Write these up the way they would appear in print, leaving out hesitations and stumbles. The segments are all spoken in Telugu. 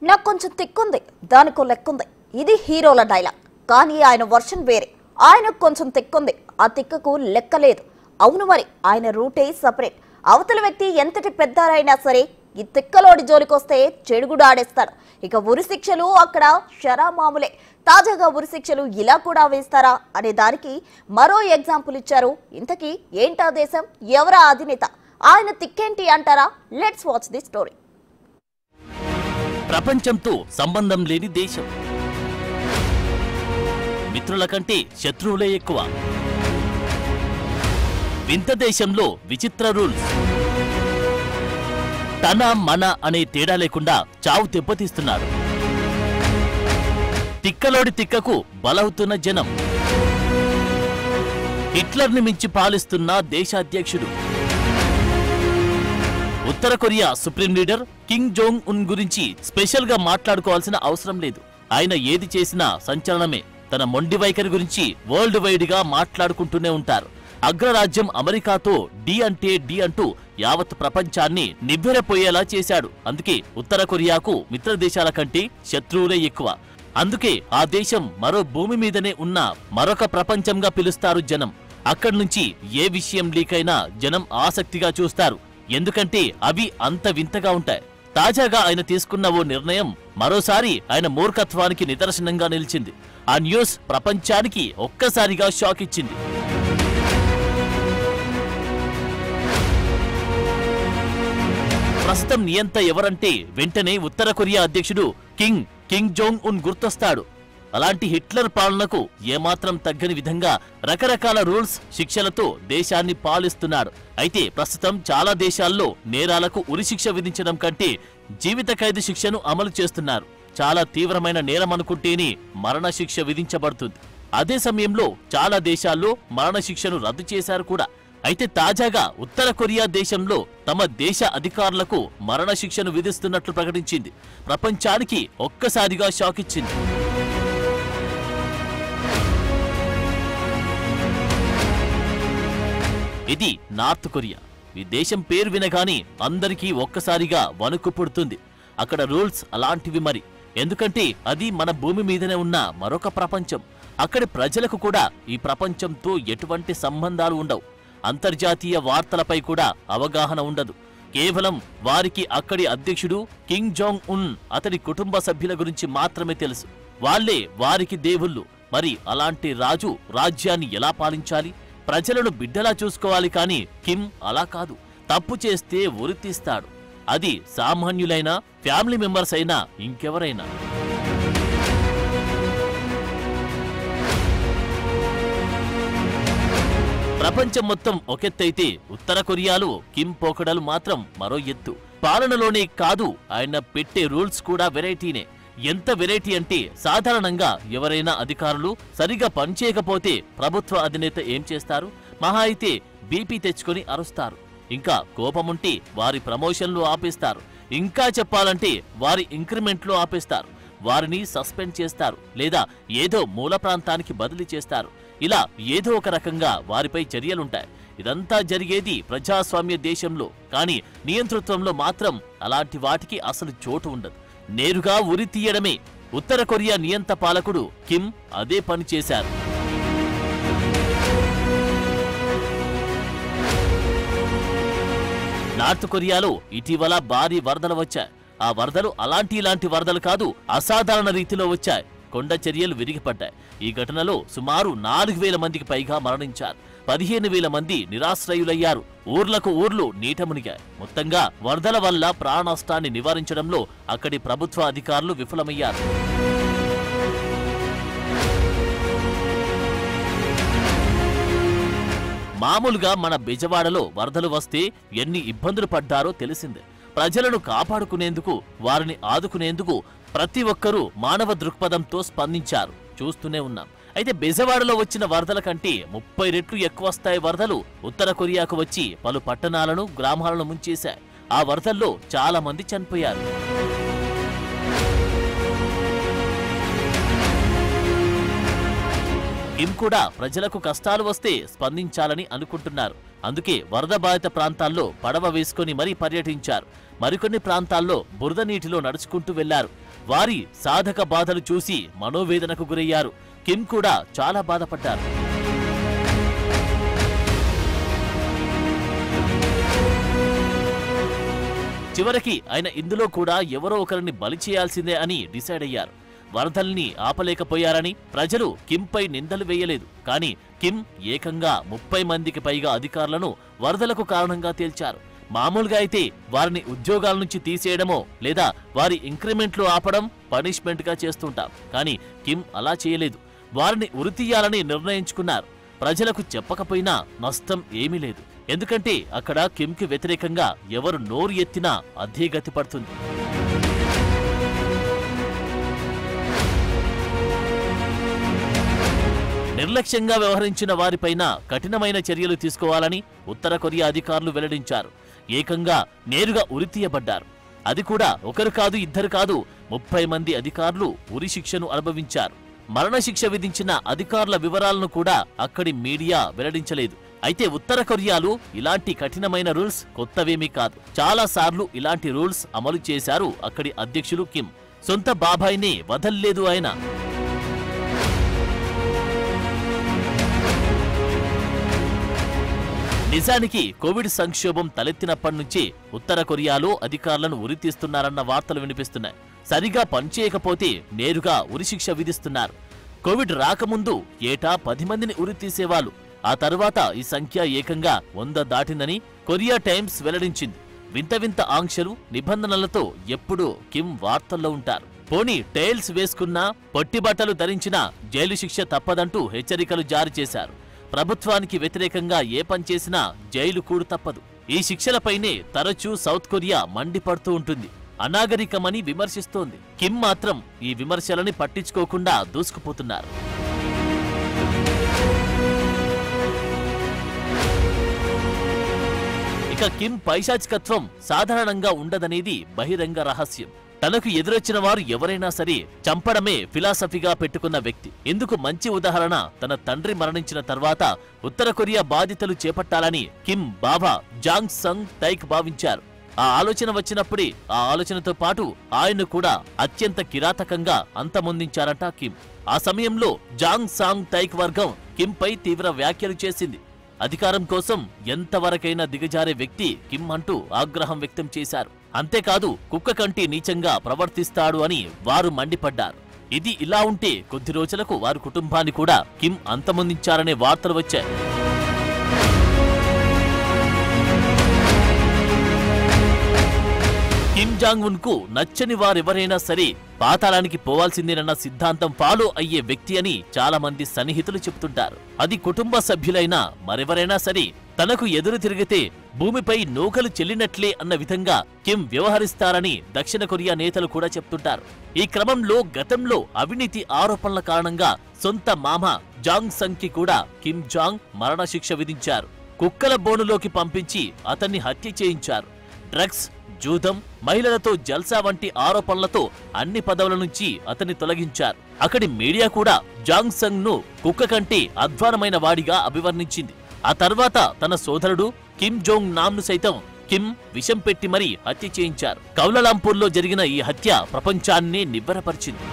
నాకు కొంచెం తిక్కుంది, దానికో లెక్కుంది. ఇది హీరోల డైలాగ్. కానీ ఆయన వర్షన్ వేరే. ఆయనకు కొంచెం తిక్కుంది, ఆ తిక్కకు లెక్కలేదు. అవును మరి, ఆయన రూటే సపరేట్. అవతల వ్యక్తి ఎంతటి పెద్దారైనా సరే ఈ తిక్కలోడి జోలికొస్తే చెడుగుడు ఆడేస్తాడు. ఇక ఉరి శిక్షలు అక్కడ షరామాములే. తాజాగా ఉరి శిక్షలు ఇలా కూడా వేస్తారా అనే దానికి మరో ఎగ్జాంపుల్ ఇచ్చారు. ఇంతకీ ఏంటా దేశం, ఎవరా అధినేత, ఆయన తిక్కేంటి అంటారా? Let's watch the story. ప్రపంచంతో సంబంధం లేని దేశం, మిత్రుల కంటే శత్రువులే ఎక్కువ. వింత దేశంలో విచిత్ర రూల్స్. తన మన అనే తేడా లేకుండా చావు దెబ్బతీస్తున్నాడు. తిక్కలోడి తిక్కకు బలవుతున్న జనం. హిట్లర్ని మించి పాలిస్తున్న దేశాధ్యక్షుడు. ఉత్తర Korea supreme leader Kim Jong Un గురించి స్పెషల్ గా మాట్లాడుకోవాల్సిన అవసరం లేదు. ఆయన ఏది చేసినా సంచలనమే. తన మొండి వైఖరి గురించి వరల్డ్ వైడ్ గా మాట్లాడుకుంటూనే ఉంటారు. అగ్రరాజ్యం అమెరికాతో డి అంటే డి అంటూ యావత్ ప్రపంచాన్ని నివ్వెరపోయేలా చేశాడు. అందుకే ఉత్తర కొరియాకు మిత్ర దేశాల కంటే శత్రువులే ఎక్కువ. అందుకే ఆ దేశం మరో భూమి మీదనే ఉన్న మరొక ప్రపంచంగా పిలుస్తారు జనం. అక్కడి నుంచి ఏ విషయం లీక్ అయినా జనం ఆసక్తిగా చూస్తారు. ఎందుకంటే అవి అంత వింతగా ఉంటాయి. తాజాగా ఆయన తీసుకున్న ఓ నిర్ణయం మరోసారి ఆయన మూర్ఖత్వానికి నిదర్శనంగా నిలిచింది. ఆ న్యూస్ ప్రపంచానికి ఒక్కసారిగా షాక్ ఇచ్చింది. ప్రస్తుతం నియంత ఎవరంటే వెంటనే ఉత్తర కొరియా అధ్యక్షుడు కిమ్ జోంగ్ ఉన్ గుర్తొస్తాడు. అలాంటి హిట్లర్ పాలనకు ఏమాత్రం తగ్గని విధంగా రకరకాల రూల్స్, శిక్షలతో దేశాన్ని పాలిస్తున్నాడు. అయితే ప్రస్తుతం చాలా దేశాల్లో నేరాలకు ఉరిశిక్ష విధించడం కంటే జీవిత ఖైదు శిక్షను అమలు చేస్తున్నారు. చాలా తీవ్రమైన నేరం అనుకుంటేనే మరణశిక్ష విధించబడుతుంది. అదే సమయంలో చాలా దేశాల్లో మరణశిక్షను రద్దు చేశారు కూడా. అయితే తాజాగా ఉత్తర కొరియా దేశంలో తమ దేశ అధికారులకు మరణశిక్షను విధిస్తున్నట్లు ప్రకటించింది. ప్రపంచానికి ఒక్కసారిగా షాక్ ఇచ్చింది. ఇది నార్త్ కొరియా. ఈ దేశం పేరు వినగానే అందరికీ ఒక్కసారిగా వణుకు పుడుతుంది. అక్కడ రూల్స్ అలాంటివి మరి. ఎందుకంటే అది మన భూమి మీదనే ఉన్న మరొక ప్రపంచం. అక్కడి ప్రజలకు కూడా ఈ ప్రపంచంతో ఎటువంటి సంబంధాలు ఉండవు. అంతర్జాతీయ వార్తలపై కూడా అవగాహన ఉండదు. కేవలం వారికి అక్కడి అధ్యక్షుడు కిమ్ జోంగ్ ఉన్, అతడి కుటుంబ సభ్యుల గురించి మాత్రమే తెలుసు. వాళ్లే వారికి దేవుళ్ళు. మరి అలాంటి రాజు రాజ్యాన్ని ఎలా పాలించాలి? ప్రజలను బిడ్డలా చూసుకోవాలి. కానీ కిమ్ అలా కాదు. తప్పు చేస్తే ఉరి తీస్తాడు. అది సామాన్యులైనా, ఫ్యామిలీ మెంబర్స్ అయినా, ఇంకెవరైనా. ప్రపంచం మొత్తం ఒకెత్తైతే ఉత్తర కొరియాలో కిమ్ పోకడలు మాత్రం మరో ఎత్తు. పాలనలోనే కాదు, ఆయన పెట్టే రూల్స్ కూడా వెరైటీనే. ఎంత వెరైటీ అంటే సాధారణంగా ఎవరైనా అధికారులు సరిగా పనిచేయకపోతే ప్రభుత్వ అధినేత ఏం చేస్తారు? మహా అయితే బీపీ తెచ్చుకొని అరుస్తారు. ఇంకా కోపముంటే వారి ప్రమోషన్లు ఆపేస్తారు. ఇంకా చెప్పాలంటే వారి ఇంక్రిమెంట్లు ఆపేస్తారు. వారిని సస్పెండ్ చేస్తారు, లేదా ఏదో మూల ప్రాంతానికి బదిలీ చేస్తారు. ఇలా ఏదో ఒక రకంగా వారిపై చర్యలుంటాయి. ఇదంతా జరిగేది ప్రజాస్వామ్య దేశంలో. కానీ నియంతృత్వంలో మాత్రం అలాంటి వాటికి అసలు చోటు ఉండదు. నేరుగా ఉరి తీయడమే. ఉత్తర కొరియా నియంత పాలకుడు కిమ్ అదే పని చేశారు. నార్త్ కొరియాలో ఇటీవల భారీ వరదలు వచ్చాయి. ఆ వరదలు ఇలాంటి వరదలు కాదు, అసాధారణ రీతిలో వచ్చాయి. కొండ చర్యలు విరిగిపడ్డాయి. ఈ ఘటనలో సుమారు 4000 మందికి పైగా మరణించారు. 15,000 మంది నిరాశ్రయులయ్యారు. ఊర్లకు ఊర్లు నీట మునిగాయి. మొత్తంగా వరదల వల్ల ప్రాణ నష్టాన్ని నివారించడంలో అక్కడి ప్రభుత్వ అధికారులు విఫలమయ్యారు. మామూలుగా మన బెజవాడలో వరదలు వస్తే ఎన్ని ఇబ్బందులు పడ్డారో తెలిసిందే. ప్రజలను కాపాడుకునేందుకు, వారిని ఆదుకునేందుకు ప్రతి ఒక్కరూ మానవ దృక్పథంతో స్పందించారు. చూస్తూనే ఉన్నాం. అయితే బెజవాడలో వచ్చిన వరదల కంటే 30 రెట్లు ఎక్కువ స్థాయి వరదలు ఉత్తర కొరియాకు వచ్చి పలు పట్టణాలను, గ్రామాలను ముంచేశాయి. ఆ వరదల్లో చాలా మంది చనిపోయారు. కిమ్ కూడా ప్రజలకు కష్టాలు వస్తే స్పందించాలని అనుకుంటున్నారు. అందుకే వరద బాధిత ప్రాంతాల్లో పడవ వేసుకుని మరీ పర్యటించారు. మరికొన్ని ప్రాంతాల్లో బురద నీటిలో నడుచుకుంటూ వెళ్లారు. వారి సాధక బాధలు చూసి మనోవేదనకు గురయ్యారు. కిమ్ కూడా చాలా బాధపడ్డారు. చివరికి ఆయన ఇందులో కూడా ఎవరో ఒకరిని బలి చేయాల్సిందే అని డిసైడ్ అయ్యారు. వరదల్ని ఆపలేకపోయారని ప్రజలు కింపై నిందలు వేయలేదు. కానీ కిమ్ ఏకంగా 30 మందికి పైగా అధికారులను వరదలకు కారణంగా తేల్చారు. మామూలుగా అయితే వారిని ఉద్యోగాల నుంచి తీసేయడమో లేదా వారి ఇంక్రిమెంట్లు ఆపడం పనిష్మెంట్ గా చేస్తుంటాం. కానీ కిమ్ అలా చేయలేదు. వారిని ఉరితీయాలని నిర్ణయించుకున్నారు. ప్రజలకు చెప్పకపోయినా నష్టం ఏమీ లేదు. ఎందుకంటే అక్కడ కిమ్కి వ్యతిరేకంగా ఎవరు నోరు ఎత్తినా అదే గతి పడుతుంది. నిర్లక్ష్యంగా వ్యవహరించిన వారిపైన కఠినమైన చర్యలు తీసుకోవాలని ఉత్తర కొరియా అధికారులు వెల్లడించారు. ఏకంగా నేరుగా ఉరితీయబడ్డారు. అది కూడా ఒకరు కాదు, ఇద్దరు కాదు, 30 మంది అధికారులు ఉరి శిక్షను అనుభవించారు. మరణశిక్ష విధించిన అధికారుల వివరాలను కూడా అక్కడి మీడియా వెల్లడించలేదు. అయితే ఉత్తర కొరియాలో ఇలాంటి కఠినమైన రూల్స్ కొత్తవేమీ కాదు. చాలా సార్లు ఇలాంటి రూల్స్ అమలు చేశారు అక్కడి అధ్యక్షులు కిమ్. సొంత బాబాయినే వదల్లేదు ఆయన. నిజానికి కోవిడ్ సంక్షోభం తలెత్తినప్పటి నుంచి ఉత్తర కొరియాలో అధికారులను ఉరితీస్తున్నారన్న వార్తలు వినిపిస్తున్నాయి. సరిగా పనిచేయకపోతే నేరుగా ఉరిశిక్ష విధిస్తున్నారు. కోవిడ్ రాకముందు ఏటా 10 మందిని ఉరితీసేవాళ్ళు. ఆ తర్వాత ఈ సంఖ్య ఏకంగా 100 దాటిందని కొరియా టైమ్స్ వెల్లడించింది. వింత వింత ఆంక్షలు, నిబంధనలతో ఎప్పుడూ కిమ్ వార్తల్లో ఉంటారు. పోనీ టైల్స్ వేసుకున్నా, పొట్టిబట్టలు ధరించినా జైలు శిక్ష తప్పదంటూ హెచ్చరికలు జారీ చేశారు. ప్రభుత్వానికి వ్యతిరేకంగా ఏ పని చేసినా జైలు కూడు తప్పదు. ఈ శిక్షలపైనే తరచూ సౌత్ కొరియా మండిపడుతూ ఉంటుంది. అనాగరికమని విమర్శిస్తోంది. కిమ్ మాత్రం ఈ విమర్శలని పట్టించుకోకుండా దూసుకుపోతున్నారు. ఇక కిమ్ పైశాచికత్వం సాధారణంగా ఉండదనేది బహిరంగ రహస్యం. తనకు ఎదురొచ్చిన వారు ఎవరైనా సరే చంపడమే ఫిలాసఫీగా పెట్టుకున్న వ్యక్తి. ఇందుకు మంచి ఉదాహరణ తన తండ్రి మరణించిన తర్వాత ఉత్తర కొరియా బాధ్యతలు చేపట్టాలని కిమ్ బాబా జాంగ్ సంగ్ తైక్ భావించారు. ఆ ఆలోచన వచ్చినప్పుడే ఆ ఆలోచనతో పాటు ఆయన్ను కూడా అత్యంత కిరాతకంగా అంతమొందించారట కిమ్. ఆ సమయంలో జాంగ్ సాంగ్ తైక్ వర్గం కిమ్ పై తీవ్ర వ్యాఖ్యలు చేసింది. అధికారం కోసం ఎంతవరకైనా దిగజారే వ్యక్తి కిమ్ అంటూ ఆగ్రహం వ్యక్తం చేశారు. అంతేకాదు కుక్క కంటే నీచంగా ప్రవర్తిస్తాడు అని వారు మండిపడ్డారు. ఇది ఇలా ఉంటే కొద్ది రోజులకు వారి కుటుంబాన్ని కూడా కిమ్ అంతమొందించారనే వార్తలు వచ్చాయి. కిమ్ జాంగ్ ఉన్ కు నచ్చని వారెవరైనా సరే పాతాళానికి పోవాల్సిందేనన్న సిద్ధాంతం ఫాలో అయ్యే వ్యక్తి అని చాలా మంది సన్నిహితులు చెబుతుంటారు. అది కుటుంబ సభ్యులైనా మరెవరైనా సరే తనకు ఎదురు తిరిగితే భూమిపై నూకలు చెల్లినట్లే అన్న విధంగా కిమ్ వ్యవహరిస్తారని దక్షిణ కొరియా నేతలు కూడా చెప్తుంటారు. ఈ క్రమంలో గతంలో అవినీతి ఆరోపణల కారణంగా సొంత మామ జాంగ్ సంగ్ కి కూడా కిమ్ జాంగ్ మరణశిక్ష విధించారు. కుక్కల బోనులోకి పంపించి అతన్ని హత్య చేయించారు. డ్రగ్స్, జూదం, మహిళలతో జల్సా వంటి ఆరోపణలతో అన్ని పదవుల నుంచి అతన్ని తొలగించారు. అక్కడి మీడియా కూడా జాంగ్ సంగ్ ను కుక్క కంటే అధ్వానమైన వాడిగా అభివర్ణించింది. ఆ తర్వాత తన సోదరుడు కిమ్ జోంగ్ నామ్ ను సైతం కిమ్ విషం పెట్టి మరీ హత్య చేయించారు. కౌలాలంపూర్లో జరిగిన ఈ హత్య ప్రపంచాన్ని నివ్వెరపరిచింది.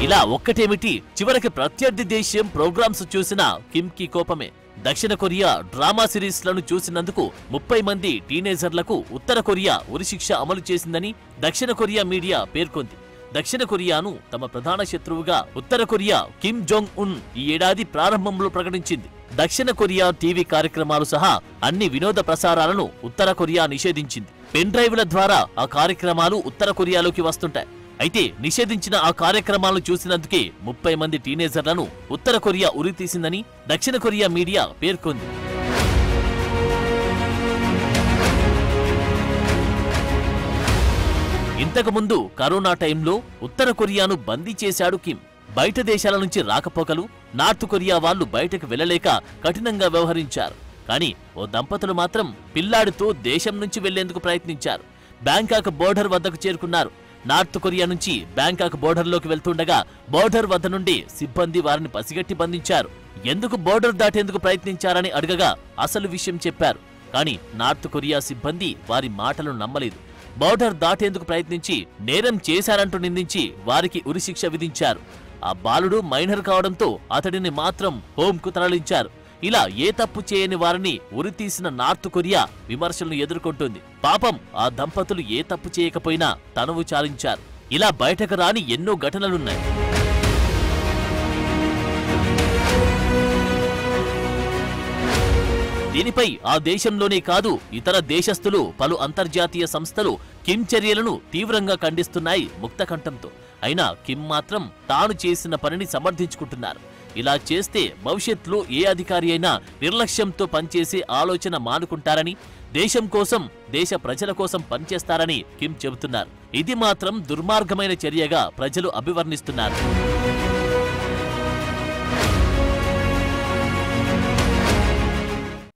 ఇలా ఒక్కటేమిటి, చివరికి ప్రత్యర్థి దేశం ప్రోగ్రామ్స్ చూసిన కిమ్ కి కోపమే. దక్షిణ కొరియా డ్రామా సిరీస్ లను చూసినందుకు 30 మంది టీనేజర్లకు ఉత్తర కొరియా ఉరిశిక్ష అమలు చేసిందని దక్షిణ కొరియా మీడియా పేర్కొంది. దక్షిణ కొరియాను తమ ప్రధాన శత్రువుగా ఉత్తర కొరియా కిమ్ జోంగ్ ఉన్ ఈ ఏడాది ప్రారంభంలో ప్రకటించింది. దక్షిణ కొరియా టీవీ కార్యక్రమాలు సహా అన్ని వినోద ప్రసారాలను ఉత్తర కొరియా నిషేధించింది. పెన్ డ్రైవ్ల ద్వారా ఆ కార్యక్రమాలు ఉత్తర కొరియాలోకి వస్తుంటాయి. అయితే నిషేధించిన ఆ కార్యక్రమాలను చూసినందుకే 30 మంది టీనేజర్లను ఉత్తర కొరియా ఉరి తీసిందని దక్షిణ కొరియా మీడియా పేర్కొంది. ఇంతకుముందు కరోనా టైంలో ఉత్తర కొరియాను బందీ చేశాడు కిమ్. బయట దేశాల నుంచి రాకపోకలు, నార్త్ కొరియా వాళ్లు బయటకు వెళ్లలేక కఠినంగా వ్యవహరించారు. కానీ ఓ దంపతులు మాత్రం పిల్లాడితో దేశం నుంచి వెళ్లేందుకు ప్రయత్నించారు. బ్యాంకాక్ బోర్డర్ వద్దకు చేరుకున్నారు. నార్త్ కొరియా నుంచి బ్యాంకాక్ బోర్డర్లోకి వెళ్తుండగా బోర్డర్ వద్ద నుండి సిబ్బంది వారిని పసిగట్టి బంధించారు. ఎందుకు బోర్డర్ దాటేందుకు ప్రయత్నించారని అడగగా అసలు విషయం చెప్పారు. కానీ నార్త్ కొరియా సిబ్బంది వారి మాటలు నమ్మలేదు. బోర్డర్ దాటేందుకు ప్రయత్నించి నేరం చేశారంటూ నిందించి వారికి ఉరిశిక్ష విధించారు. ఆ బాలుడు మైనర్ కావడంతో అతడిని మాత్రం హోంకు తరలించారు. ఇలా ఏ తప్పు చేయని వారిని ఉరితీసిన నార్త్ కొరియా విమర్శలను ఎదుర్కొంటుంది. పాపం ఆ దంపతులు ఏ తప్పు చేయకపోయినా తనువు చాలించారు. ఇలా బయటకు రాని ఎన్నో ఘటనలున్నాయి. దీనిపై ఆ దేశంలోనే కాదు ఇతర దేశస్థులు, పలు అంతర్జాతీయ సంస్థలు కిమ్ చర్యలను తీవ్రంగా ఖండిస్తున్నాయి ముక్తకంఠంతో. అయినా కిమ్ మాత్రం తాను చేసిన పనిని సమర్థించుకుంటున్నారు. ఇలా చేస్తే భవిష్యత్తులో ఏ అధికారి అయినా నిర్లక్ష్యంతో పనిచేసే ఆలోచన మానుకుంటారని, దేశం కోసం, దేశ ప్రజల కోసం పనిచేస్తారని కిమ్ చెబుతున్నారు. ఇది మాత్రం దుర్మార్గమైన చర్యగా ప్రజలు అభివర్ణిస్తున్నారు.